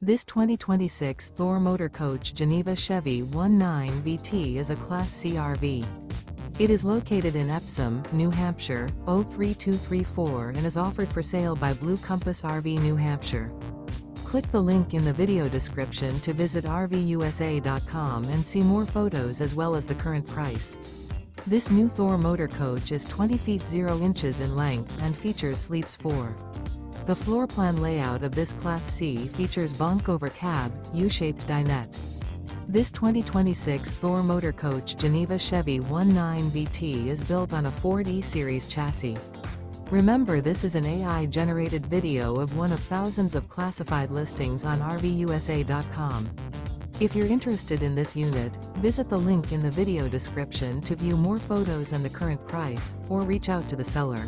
This 2026 Thor Motor Coach Geneva Chevy 19 VT is a Class C RV. It is located in Epsom, New Hampshire, 03234 and is offered for sale by Blue Compass RV New Hampshire. Click the link in the video description to visit RVUSA.com and see more photos as well as the current price. This new Thor Motor Coach is 20 feet 0 inches in length and features sleeps 4. The floor plan layout of this Class C features Bunk Over Cab, U-shaped dinette. This 2026 Thor Motor Coach Geneva Chevy 19 VT is built on a Ford E-Series chassis. Remember, this is an AI-generated video of one of thousands of classified listings on RVUSA.com. If you're interested in this unit, visit the link in the video description to view more photos and the current price, or reach out to the seller.